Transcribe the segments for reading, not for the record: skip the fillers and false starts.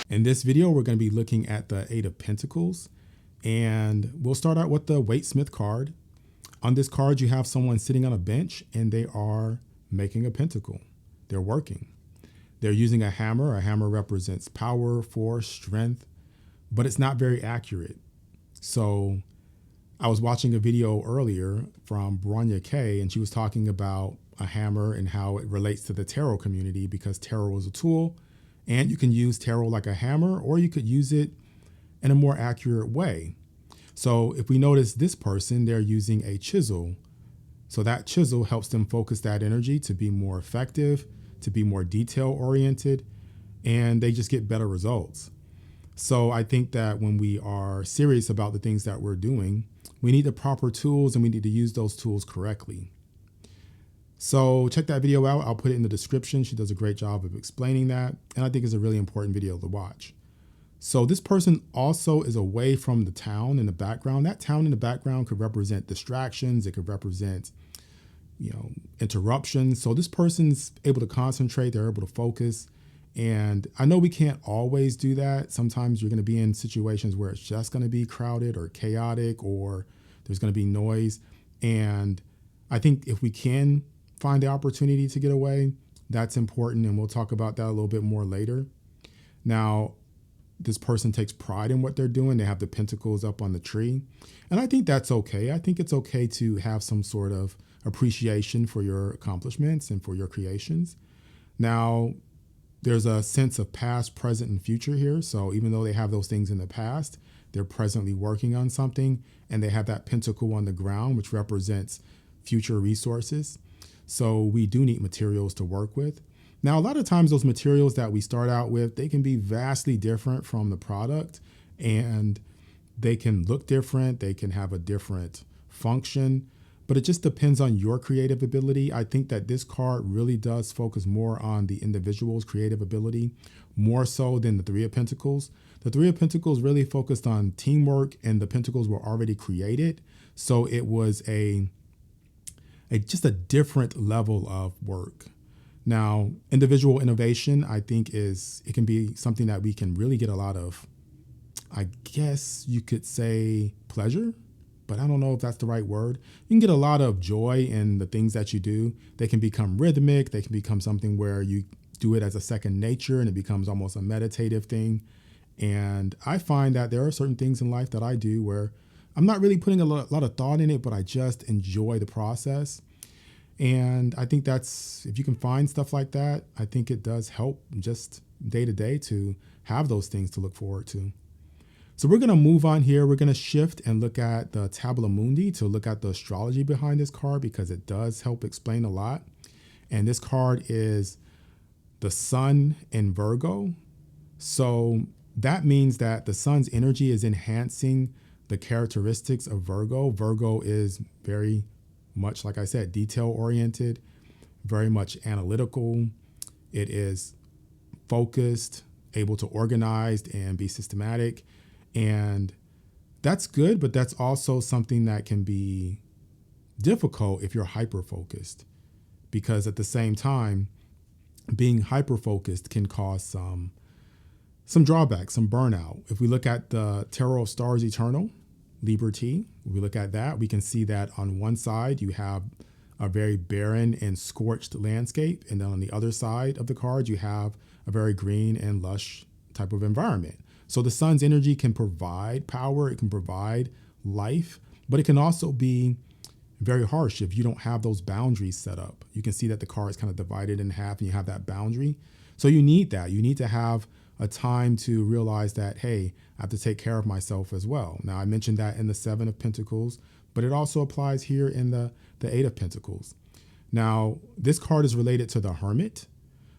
In this video, we're going to be looking at the Eight of Pentacles, and we'll start out with the Waite card. On this card, you have someone sitting on a bench and they are making a pentacle. They're working. They're using a hammer. A hammer represents power, force, strength, but it's not very accurate. So I was watching a video earlier from Bronia K, and she was talking about a hammer and how it relates to the tarot community, because tarot is a tool and you can use tarot like a hammer, or you could use it in a more accurate way. So if we notice this person, they're using a chisel. So that chisel helps them focus that energy to be more effective, to be more detail oriented, and they just get better results. So I think that when we are serious about the things that we're doing, we need the proper tools and we need to use those tools correctly. So check that video out. I'll put it in the description. She does a great job of explaining that, and I think it's a really important video to watch. So this person also is away from the town in the background. That town in the background could represent distractions. It could represent, interruptions. So this person's able to concentrate. They're able to focus. And I know we can't always do that. Sometimes you're going to be in situations where it's just going to be crowded or chaotic, or there's going to be noise. And I think if we can find the opportunity to get away, that's important. And we'll talk about that a little bit more later. Now, this person takes pride in what they're doing. They have the pentacles up on the tree. And I think that's okay. I think it's okay to have some sort of appreciation for your accomplishments and for your creations. Now, there's a sense of past, present, and future here. So even though they have those things in the past, they're presently working on something, and they have that pentacle on the ground, which represents future resources. So we do need materials to work with. Now, a lot of times those materials that we start out with, they can be vastly different from the product, and they can look different. They can have a different function, but it just depends on your creative ability. I think that this card really does focus more on the individual's creative ability, more so than the Three of Pentacles. The Three of Pentacles really focused on teamwork, and the Pentacles were already created. So it was just a different level of work. Now, individual innovation, I think it can be something that we can really get a lot of, I guess you could say, pleasure, but I don't know if that's the right word. You can get a lot of joy in the things that you do. They can become rhythmic. They can become something where you do it as a second nature, and it becomes almost a meditative thing. And I find that there are certain things in life that I do where I'm not really putting a lot of thought in it, but I just enjoy the process. And I think that's, if you can find stuff like that, I think it does help just day to day to have those things to look forward to. So we're going to move on here. We're going to shift and look at the Tabula Mundi to look at the astrology behind this card, because it does help explain a lot. And this card is the sun in Virgo. So that means that the sun's energy is enhancing the characteristics of Virgo. Virgo is very much, like I said, detail oriented, very much analytical. It is focused, able to organize and be systematic. And that's good, but that's also something that can be difficult if you're hyper focused, because at the same time, being hyper focused can cause some drawbacks, some burnout. If we look at the Tarot of Stars Eternal, Libra T, we look at that, we can see that on one side you have a very barren and scorched landscape, and then on the other side of the card you have a very green and lush type of environment. So the sun's energy can provide power, it can provide life, but it can also be very harsh if you don't have those boundaries set up. You can see that the card is kind of divided in half and you have that boundary. So you need that. You need to have a time to realize that, hey, I have to take care of myself as well. Now, I mentioned that in the Seven of Pentacles, but it also applies here in the Eight of Pentacles. Now, this card is related to the Hermit.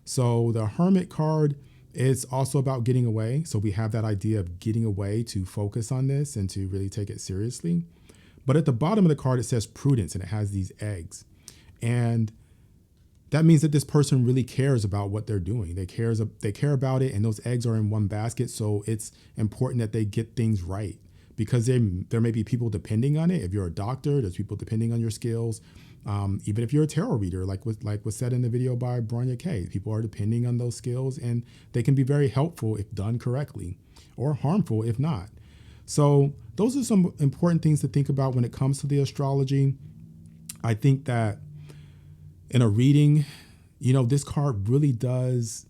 So the Hermit card is also about getting away. So we have that idea of getting away to focus on this and to really take it seriously. But at the bottom of the card, it says Prudence, and it has these eggs. And that means that this person really cares about what they're doing. They care about it, and those eggs are in one basket. So it's important that they get things right, because there may be people depending on it. If you're a doctor, there's people depending on your skills. Even if you're a tarot reader, like was said in the video by Bronia K, people are depending on those skills, and they can be very helpful if done correctly, or harmful if not. So those are some important things to think about when it comes to the astrology. I think that in a reading, this card really does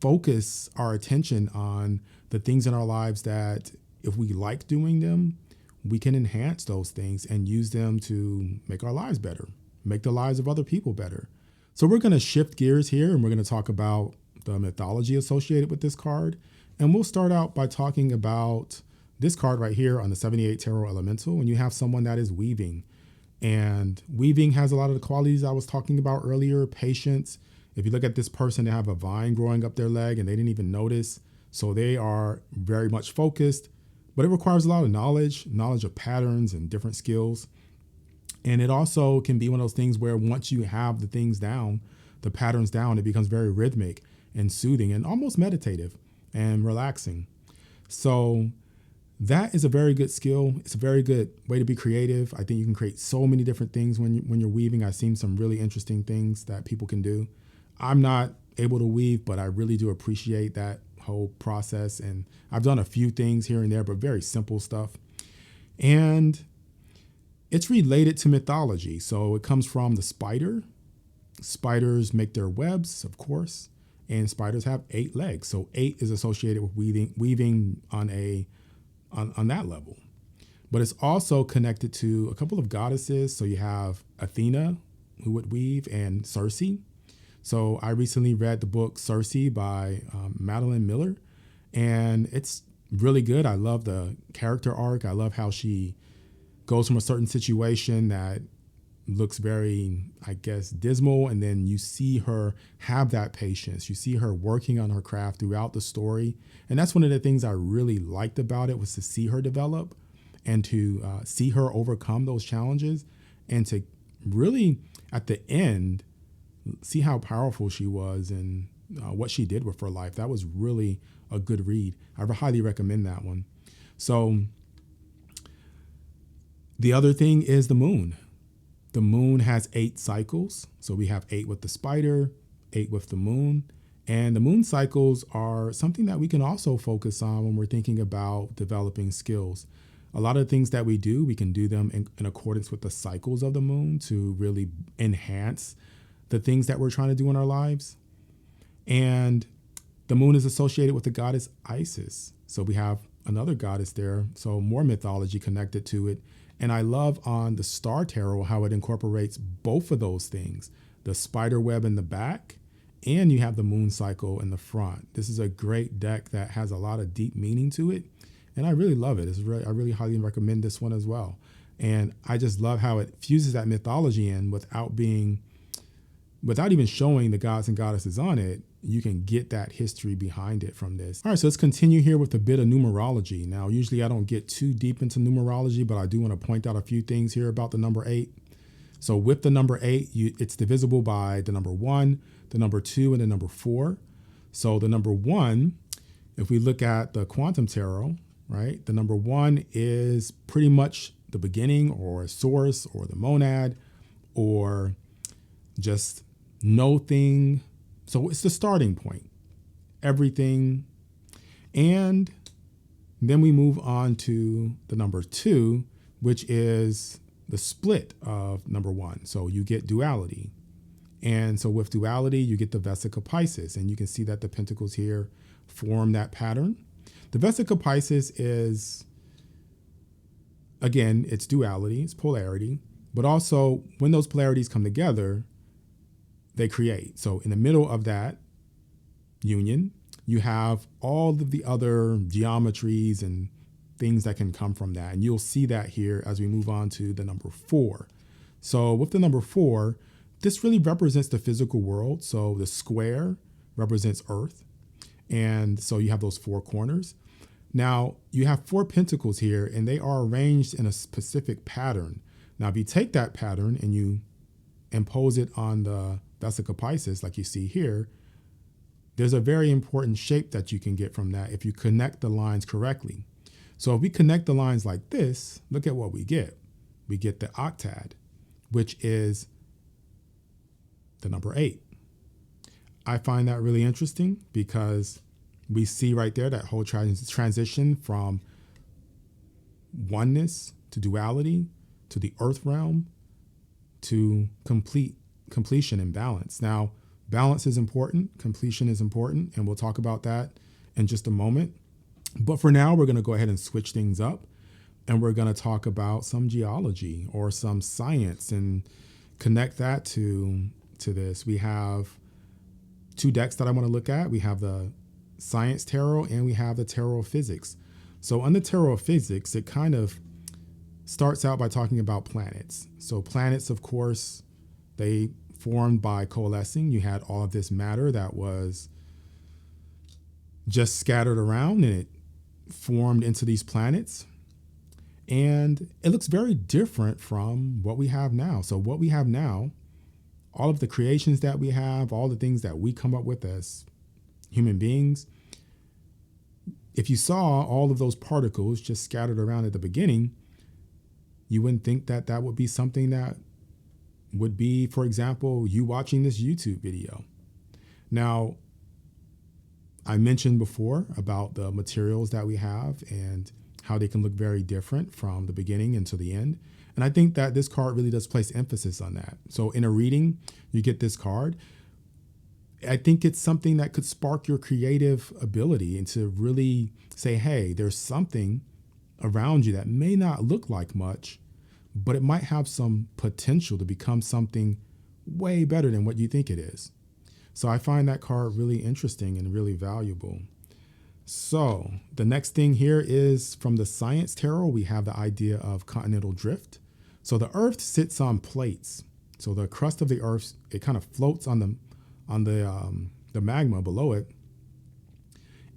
focus our attention on the things in our lives that if we like doing them, we can enhance those things and use them to make our lives better, make the lives of other people better. So we're going to shift gears here, and we're going to talk about the mythology associated with this card. And we'll start out by talking about this card right here on the 78 Tarot Elemental. And you have someone that is weaving. And weaving has a lot of the qualities I was talking about earlier, patience. If you look at this person, they have a vine growing up their leg and they didn't even notice. So they are very much focused, but it requires a lot of knowledge of patterns and different skills. And it also can be one of those things where once you have the things down, the patterns down, it becomes very rhythmic and soothing and almost meditative and relaxing. So that is a very good skill. It's a very good way to be creative. I think you can create so many different things when you're weaving. I've seen some really interesting things that people can do. I'm not able to weave, but I really do appreciate that whole process. And I've done a few things here and there, but very simple stuff. And it's related to mythology. So it comes from the spider. Spiders make their webs, of course, and spiders have 8 legs. So 8 is associated with weaving on that level. But it's also connected to a couple of goddesses. So you have Athena, who would weave, and Circe. So I recently read the book Circe by Madeline Miller, and it's really good. I love the character arc. I love how she goes from a certain situation that looks very, I guess, dismal, and then you see her have that patience. You see her working on her craft throughout the story. And that's one of the things I really liked about it, was to see her develop and to see her overcome those challenges, and to really, at the end, see how powerful she was and what she did with her life. That was really a good read. I highly recommend that one. So the other thing is the moon. The moon has 8 cycles. So we have 8 with the spider, 8 with the moon. And the moon cycles are something that we can also focus on when we're thinking about developing skills. A lot of things that we do, we can do them in accordance with the cycles of the moon to really enhance the things that we're trying to do in our lives. And the moon is associated with the goddess Isis. So we have another goddess there. So more mythology connected to it. And I love on the Star Tarot how it incorporates both of those things, the spider web in the back, and you have the moon cycle in the front. This is a great deck that has a lot of deep meaning to it. And I really love it. I really highly recommend this one as well. And I just love how it fuses that mythology in without even showing the gods and goddesses on it. You can get that history behind it from this. All right, so let's continue here with a bit of numerology. Now, usually I don't get too deep into numerology, but I do want to point out a few things here about the number 8. So with the number 8, it's divisible by the number 1, the number 2, and the number 4. So the number 1, if we look at the quantum tarot, right, the number 1 is pretty much the beginning, or a source, or the monad, or just no thing. So it's the starting point, everything. And then we move on to the number 2, which is the split of number 1. So you get duality. And so with duality, you get the Vesica Pisces. And you can see that the pentacles here form that pattern. The Vesica Pisces is, again, it's duality, it's polarity. But also when those polarities come together, they create. So in the middle of that union, you have all of the other geometries and things that can come from that. And you'll see that here as we move on to the number 4. So with the number 4, this really represents the physical world. So the square represents Earth. And so you have those 4 corners. Now you have 4 pentacles here, and they are arranged in a specific pattern. Now, if you take that pattern and you impose it on the Vesica Pisces, like you see here, there's a very important shape that you can get from that if you connect the lines correctly. So if we connect the lines like this, look at what we get. We get the octad, which is the number 8. I find that really interesting because we see right there that whole transition from oneness to duality to the earth realm to completion and balance. Now, balance is important, completion is important, and we'll talk about that in just a moment. But for now, we're going to go ahead and switch things up, and we're going to talk about some geology or some science and connect that to this. We have 2 decks that I want to look at. We have the Science Tarot and we have the Tarot of Physics. So on the Tarot of Physics, it kind of starts out by talking about planets. So planets, of course, they formed by coalescing. You had all of this matter that was just scattered around, and it formed into these planets. And it looks very different from what we have now. So what we have now, all of the creations that we have, all the things that we come up with as human beings, if you saw all of those particles just scattered around at the beginning, you wouldn't think that that would be something that would be, for example, you watching this YouTube video. Now, I mentioned before about the materials that we have and how they can look very different from the beginning until the end. And I think that this card really does place emphasis on that. So in a reading, you get this card. I think it's something that could spark your creative ability and to really say, hey, there's something around you that may not look like much, but it might have some potential to become something way better than what you think it is. So I find that card really interesting and really valuable. So the next thing here is from the Science Tarot, we have the idea of continental drift. So the Earth sits on plates. So the crust of the Earth, it kind of floats on the magma below it,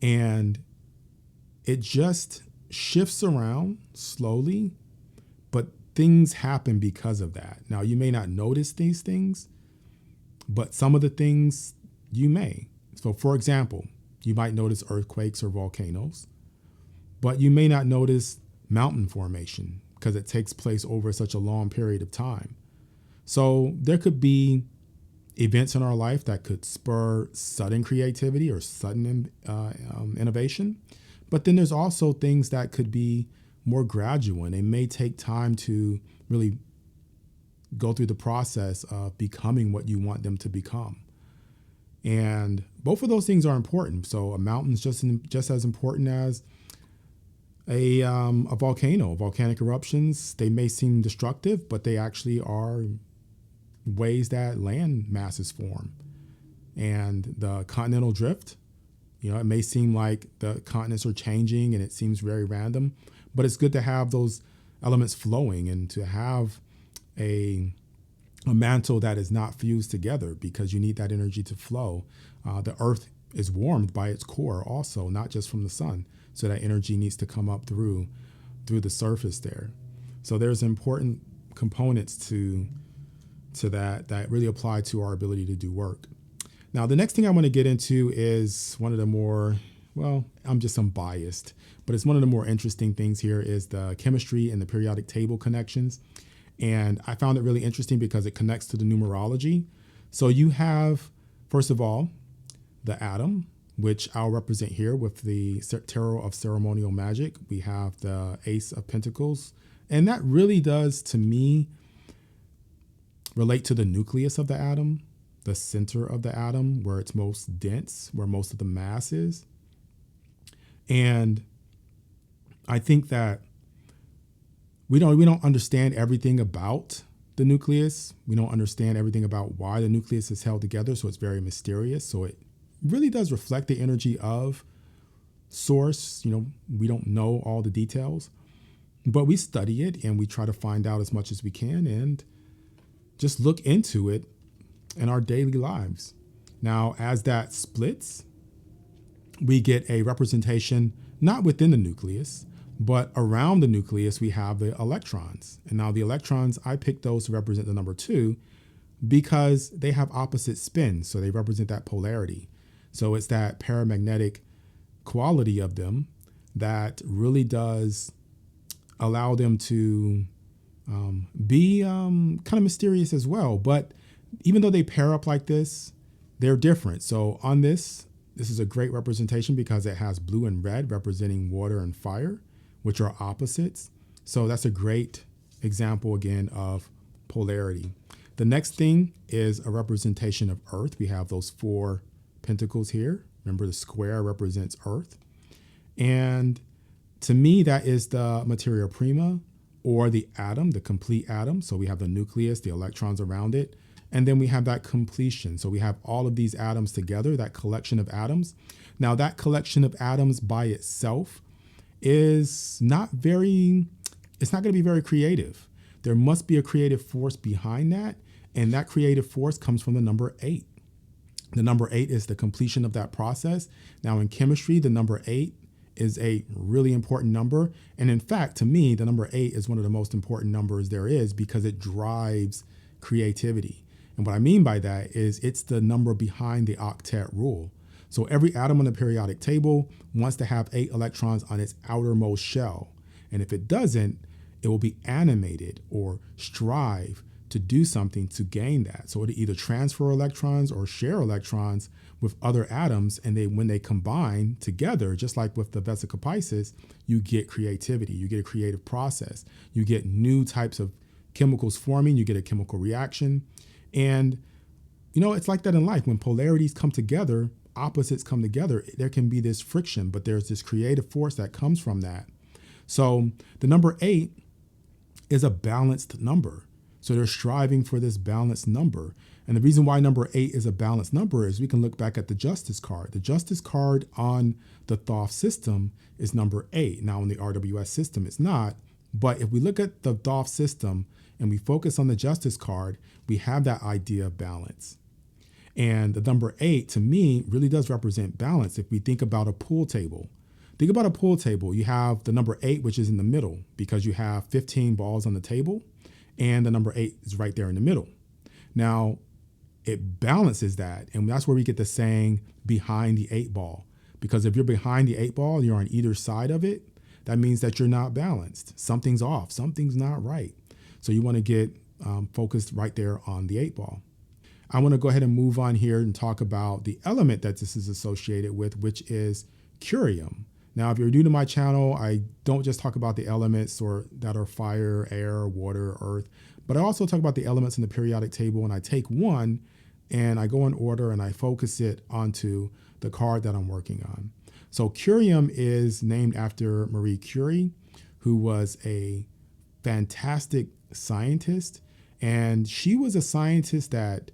and it just shifts around slowly, but things happen because of that. Now, you may not notice these things, but some of the things you may. So for example, you might notice earthquakes or volcanoes, but you may not notice mountain formation because it takes place over such a long period of time. So there could be events in our life that could spur sudden creativity or sudden innovation. But then there's also things that could be more gradual, and they may take time to really go through the process of becoming what you want them to become. And both of those things are important. So a mountain's just as important as a volcano. Volcanic eruptions, they may seem destructive, but they actually are ways that land masses form. And the continental drift, it may seem like the continents are changing and it seems very random, but it's good to have those elements flowing and to have a mantle that is not fused together, because you need that energy to flow. The earth is warmed by its core also, not just from the sun. So that energy needs to come up through the surface there. So there's important components to that really apply to our ability to do work. Now, the next thing I want to get into is one of the more, I'm biased, but it's one of the more interesting things here is the chemistry and the periodic table connections. And I found it really interesting because it connects to the numerology. So you have, first of all, the atom, which I'll represent here with the Tarot of Ceremonial Magic. We have the Ace of Pentacles. And that really does, to me, relate to the nucleus of the atom, the center of the atom, where it's most dense, where most of the mass is. And I think that we don't understand everything about the nucleus. We don't understand everything about why the nucleus is held together. So it's very mysterious. So it really does reflect the energy of Source. We don't know all the details, but we study it and we try to find out as much as we can and just look into it in our daily lives. Now, as that splits, we get a representation not within the nucleus, but around the nucleus, we have the electrons. And now the electrons, I picked those to represent the number 2 because they have opposite spins. So they represent that polarity. So it's that paramagnetic quality of them that really does allow them to be kind of mysterious as well. But even though they pair up like this, they're different. So on this is a great representation because it has blue and red representing water and fire, which are opposites. So that's a great example again of polarity. The next thing is a representation of Earth. We have those 4 pentacles here. Remember, the square represents Earth. And to me, that is the materia prima, or the atom, the complete atom. So we have the nucleus, the electrons around it. And then we have that completion. So we have all of these atoms together, that collection of atoms. Now, that collection of atoms by itself is not going to be very creative. There must be a creative force behind that. And that creative force comes from the number 8. The number 8 is the completion of that process. Now, in chemistry, the number 8 is a really important number. And in fact, to me, the number 8 is one of the most important numbers there is because it drives creativity. And what I mean by that is it's the number behind the octet rule. So every atom on the periodic table wants to have 8 electrons on its outermost shell. And if it doesn't, it will be animated or strive to do something to gain that. So it'll either transfer electrons or share electrons with other atoms. And when they combine together, just like with the Vesica Piscis, you get creativity, you get a creative process, you get new types of chemicals forming, you get a chemical reaction. And, it's like that in life. When polarities come together, opposites come together, there can be this friction, but there's this creative force that comes from that. So the number 8 is a balanced number. So they're striving for this balanced number. And the reason why number 8 is a balanced number is we can look back at the Justice card. The Justice card on the Thoth system is number 8. Now, in the RWS system, it's not. But if we look at the Thoth system and we focus on the Justice card, we have that idea of balance. And the number 8, to me, really does represent balance. If we think about a pool table, you have the number 8, which is in the middle because you have 15 balls on the table. And the number 8 is right there in the middle. Now, it balances that. And that's where we get the saying behind the 8 ball. Because if you're behind the 8 ball, you're on either side of it, that means that you're not balanced. Something's off. Something's not right. So you want to get focused right there on the 8 ball. I want to go ahead and move on here and talk about the element that this is associated with, which is curium. Now, if you're new to my channel, I don't just talk about the elements that are fire, air, water, earth, but I also talk about the elements in the periodic table, and I take one and I go in order and I focus it onto the card that I'm working on. So curium is named after Marie Curie, who was a fantastic scientist, and she was a scientist that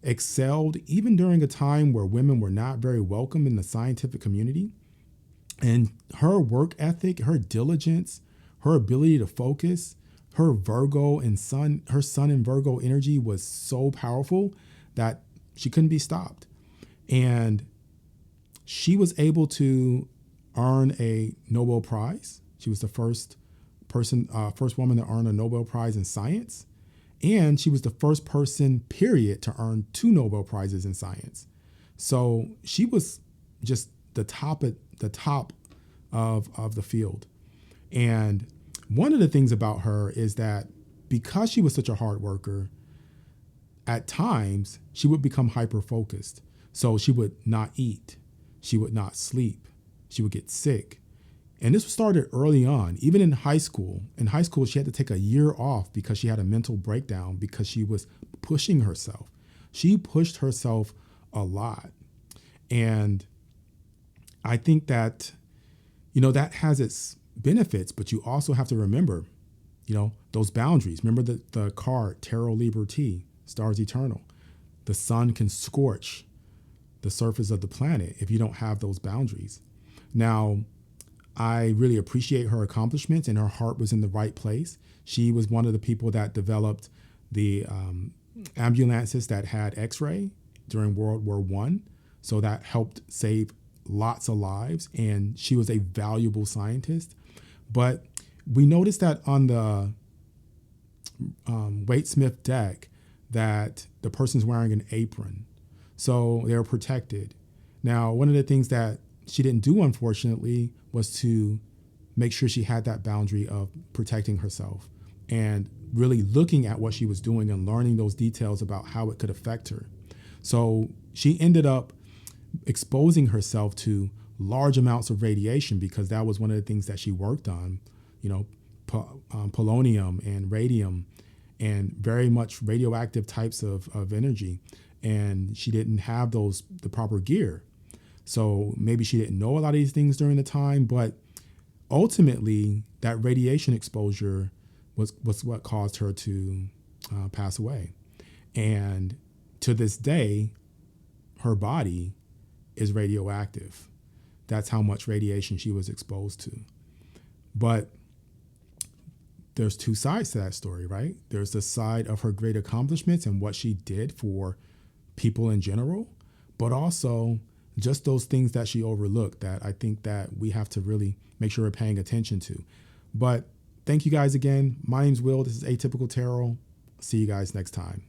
excelled even during a time where women were not very welcome in the scientific community. And her work ethic, her diligence, her ability to focus, her sun and Virgo energy was so powerful that she couldn't be stopped. And she was able to earn a Nobel Prize. She was the first woman to earn a Nobel Prize in science. And she was the first person, period, to earn 2 Nobel Prizes in science. So she was just the top of the field. And one of the things about her is that because she was such a hard worker, at times she would become hyper-focused. So she would not eat. She would not sleep. She would get sick. And this started early on, even in high school. In high school, she had to take a year off because she had a mental breakdown because she was pushing herself. She pushed herself a lot. And I think that, that has its benefits, but you also have to remember, those boundaries. Remember the card, Tarot Liberty, Stars Eternal. The sun can scorch the surface of the planet if you don't have those boundaries. Now, I really appreciate her accomplishments, and her heart was in the right place. She was one of the people that developed the ambulances that had X-ray during World War I. So that helped save lots of lives, and she was a valuable scientist. But we noticed that on the Waite Smith deck that the person's wearing an apron. So they're protected. Now, one of the things that she didn't do, unfortunately, was to make sure she had that boundary of protecting herself. and really looking at what she was doing and learning those details about how it could affect her. So she ended up exposing herself to large amounts of radiation because that was one of the things that she worked on, you know, polonium and radium and very much radioactive types of energy. And she didn't have the proper gear. So maybe she didn't know a lot of these things during the time, but ultimately that radiation exposure was what caused her to pass away. And to this day, her body is radioactive. That's how much radiation she was exposed to. But there's two sides to that story, right? There's the side of her great accomplishments and what she did for people in general, but also just those things that she overlooked that I think that we have to really make sure we're paying attention to. But thank you guys again. My name's Will. This is Atypical Tarot. See you guys next time.